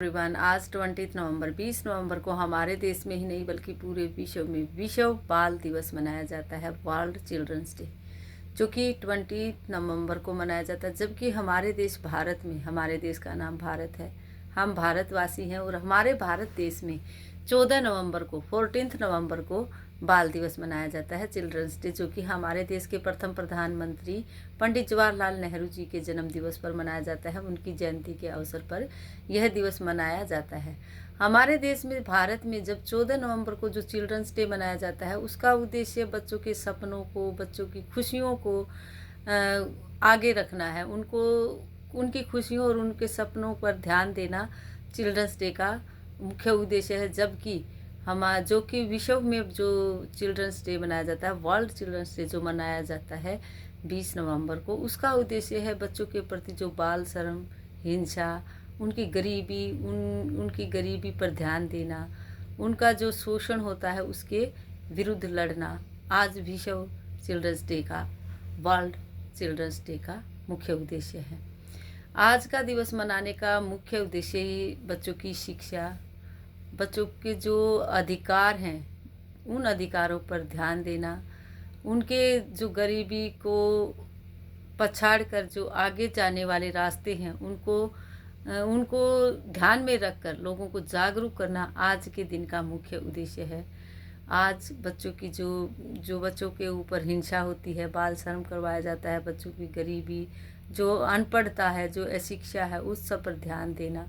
Everyone, आज 20 नवंबर 20 नवंबर को हमारे देश में ही नहीं बल्कि पूरे विश्व में विश्व बाल दिवस मनाया जाता है, वर्ल्ड चिल्ड्रंस डे, जो कि 20 नवंबर को मनाया जाता है। जबकि हमारे देश भारत में, हमारे देश का नाम भारत है, हम भारतवासी हैं और हमारे भारत देश में 14 नवंबर को 14 नवंबर को बाल दिवस मनाया जाता है, चिल्ड्रंस डे, जो कि हमारे देश के प्रथम प्रधानमंत्री पंडित जवाहरलाल नेहरू जी के जन्म दिवस पर मनाया जाता है। उनकी जयंती के अवसर पर यह दिवस मनाया जाता है। हमारे देश में, भारत में, जब 14 नवंबर को जो चिल्ड्रंस डे मनाया जाता है, उसका उद्देश्य बच्चों के सपनों को, बच्चों की खुशियों को आगे रखना है। उनको, उनकी खुशियों और उनके सपनों पर ध्यान देना चिल्ड्रंस डे का मुख्य उद्देश्य है। जबकि जो कि विश्व में जो चिल्ड्रंस डे मनाया जाता है, वर्ल्ड चिल्ड्रंस डे जो मनाया जाता है 20 नवंबर को, उसका उद्देश्य है बच्चों के प्रति जो बाल श्रम, हिंसा, उनकी गरीबी पर ध्यान देना, उनका जो शोषण होता है उसके विरुद्ध लड़ना आज विश्व चिल्ड्रंस डे का, वर्ल्ड चिल्ड्रंस डे का मुख्य उद्देश्य है। आज का दिवस मनाने का मुख्य उद्देश्य ही बच्चों की शिक्षा, बच्चों के जो अधिकार हैं उन अधिकारों पर ध्यान देना, उनके जो गरीबी को पछाड़ कर जो आगे जाने वाले रास्ते हैं उनको ध्यान में रखकर लोगों को जागरूक करना आज के दिन का मुख्य उद्देश्य है। आज बच्चों की जो बच्चों के ऊपर हिंसा होती है, बाल श्रम करवाया जाता है, बच्चों की गरीबी, जो अनपढ़ता है, जो अशिक्षा है, उस सब पर ध्यान देना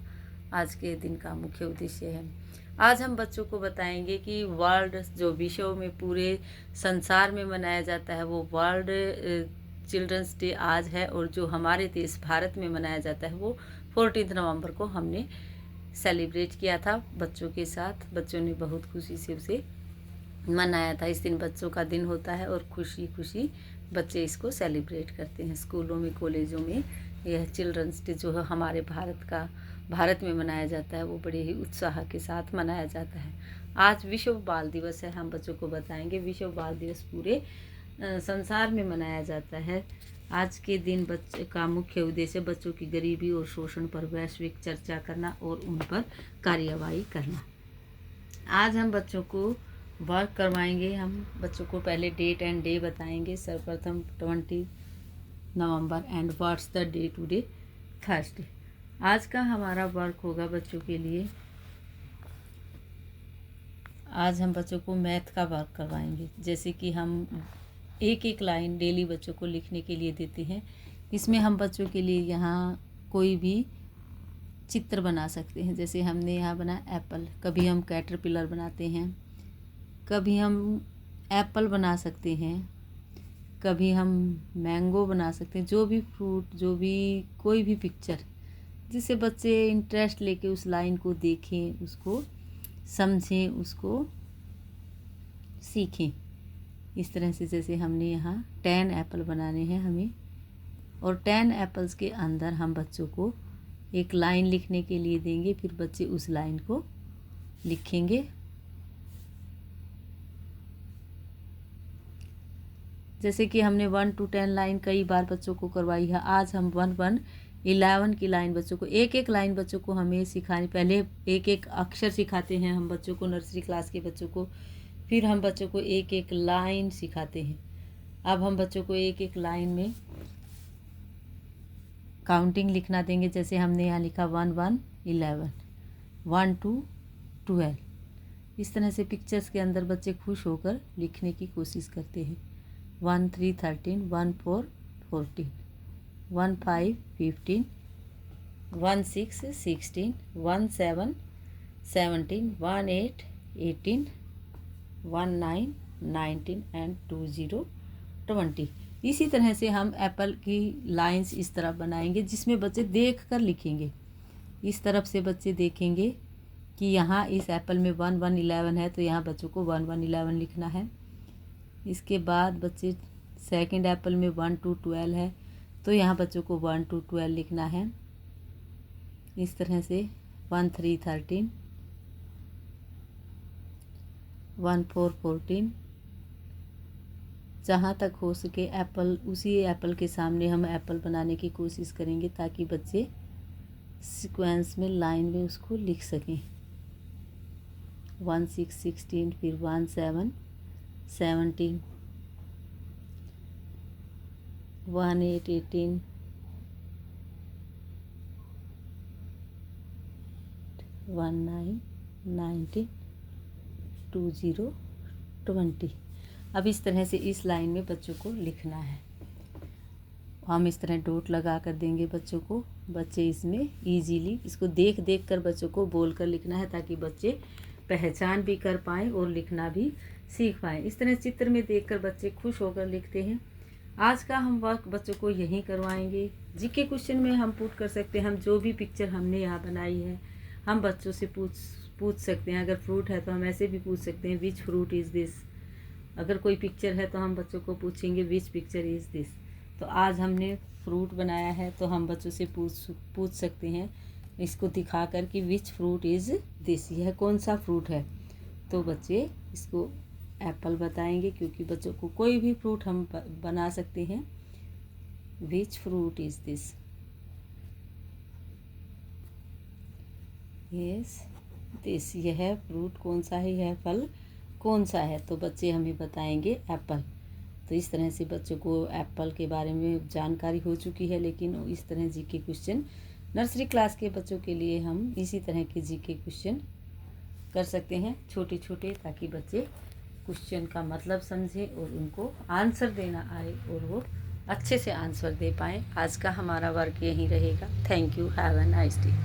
आज के दिन का मुख्य उद्देश्य है। आज हम बच्चों को बताएंगे कि वर्ल्ड जो विश्व में पूरे संसार में मनाया जाता है वो वर्ल्ड चिल्ड्रंस डे आज है, और जो हमारे देश भारत में मनाया जाता है वो 14 नवंबर को हमने सेलिब्रेट किया था बच्चों के साथ। बच्चों ने बहुत खुशी से उसे मनाया था। इस दिन बच्चों का दिन होता है और खुशी खुशी बच्चे इसको सेलिब्रेट करते हैं। स्कूलों में, कॉलेजों में यह चिल्ड्रंस डे जो है हमारे भारत में मनाया जाता है, वो बड़े ही उत्साह के साथ मनाया जाता है। आज विश्व बाल दिवस है। हम बच्चों को बताएंगे विश्व बाल दिवस पूरे संसार में मनाया जाता है। आज के दिन बच्चे का मुख्य उद्देश्य बच्चों की गरीबी और शोषण पर वैश्विक चर्चा करना और उन पर कार्यवाही करना। आज हम बच्चों को वर्क करवाएंगे। हम बच्चों को पहले डेट एंड डे बताएंगे। सर्वप्रथम 20 नवंबर and what's the day today, Thursday. आज का हमारा वर्क होगा बच्चों के लिए, आज हम बच्चों को मैथ का वर्क करवाएंगे। जैसे कि हम एक एक लाइन डेली बच्चों को लिखने के लिए देते हैं। इसमें हम बच्चों के लिए यहाँ कोई भी चित्र बना सकते हैं। जैसे हमने यहाँ बनाया एप्पल, कभी हम कैटरपिलर बनाते हैं, कभी हम एप्पल बना सकते हैं, कभी हम मैंगो बना सकते हैं। जो भी फ्रूट, जो भी कोई भी पिक्चर जिससे बच्चे इंटरेस्ट लेके उस लाइन को देखें, उसको समझें, उसको सीखें। इस तरह से जैसे हमने यहाँ 10 एप्पल बनाने हैं हमें, और 10 एप्पल्स के अंदर हम बच्चों को एक लाइन लिखने के लिए देंगे, फिर बच्चे उस लाइन को लिखेंगे। जैसे कि हमने 1 to 10 लाइन कई बार बच्चों को करवाई है। आज हम 11 की लाइन बच्चों को, एक एक लाइन बच्चों को हमें सिखानी। पहले एक एक अक्षर सिखाते हैं हम बच्चों को, नर्सरी क्लास के बच्चों को, फिर हम बच्चों को एक एक लाइन सिखाते हैं। अब हम बच्चों को एक एक लाइन में काउंटिंग लिखना देंगे। जैसे हमने यहाँ लिखा 1 1 11, 1 2 12। इस तरह से पिक्चर्स के अंदर बच्चे खुश होकर लिखने की कोशिश करते हैं। 1 3 13, 1 4 14, 1 5 15, 1 6 16, 1 7 17, 1 8 18, 1 9 19 एंड 2 0 20। इसी तरह से हम एप्पल की लाइंस इस तरह बनाएंगे जिसमें बच्चे देख कर लिखेंगे। इस तरफ से बच्चे देखेंगे कि यहाँ इस एप्पल में 1 1 11 है, तो यहाँ बच्चों को 1 1 11 लिखना है। इसके बाद बच्चे सेकंड एप्पल में 1 2 12 है, तो यहाँ बच्चों को 1 2 12 लिखना है। इस तरह से 1 3 13, 1 4 14। जहाँ तक हो सके एप्पल, उसी एप्पल के सामने हम एप्पल बनाने की कोशिश करेंगे ताकि बच्चे सीक्वेंस में लाइन में उसको लिख सकें। 1 6 16, फिर 1 7 17, 1 8 18, 1 9 19, 2 0 20। अब इस तरह से इस लाइन में बच्चों को लिखना है। हम इस तरह डॉट लगा कर देंगे बच्चों को। बच्चे इसमें इजीली इसको देख देख कर बच्चों को बोल कर लिखना है, ताकि बच्चे पहचान भी कर पाएँ और लिखना भी सीख पाएँ। इस तरह चित्र में देखकर बच्चे खुश होकर लिखते हैं। आज का हम वर्क बच्चों को यहीं करवाएंगे। जीके क्वेश्चन में हम पुट कर सकते हैं, हम जो भी पिक्चर हमने यहाँ बनाई है हम बच्चों से पूछ सकते हैं। अगर फ्रूट है तो हम ऐसे भी पूछ सकते हैं, विच फ्रूट इज़ दिस। अगर कोई पिक्चर है तो हम बच्चों को पूछेंगे, विच पिक्चर इज़ दिस। तो आज हमने फ्रूट बनाया है तो हम बच्चों से पूछ सकते हैं इसको दिखा कर कि विच फ्रूट इज़ दिस, यह कौन सा फ्रूट है। तो बच्चे इसको एप्पल बताएंगे, क्योंकि बच्चों को कोई भी फ्रूट हम बना सकते हैं। Which fruit is this, yes this, यह फ्रूट कौन सा है, यह फल कौन सा है। तो बच्चे हमें बताएंगे एप्पल। तो इस तरह से बच्चों को एप्पल के बारे में जानकारी हो चुकी है, लेकिन इस तरह जीके क्वेश्चन नर्सरी क्लास के बच्चों के लिए हम इसी तरह के जीके क्वेश्चन कर सकते हैं, छोटे छोटे, ताकि बच्चे क्वेश्चन का मतलब समझें और उनको आंसर देना आए और वो अच्छे से आंसर दे पाएँ। आज का हमारा वर्क यहीं रहेगा। Thank you, have a nice day.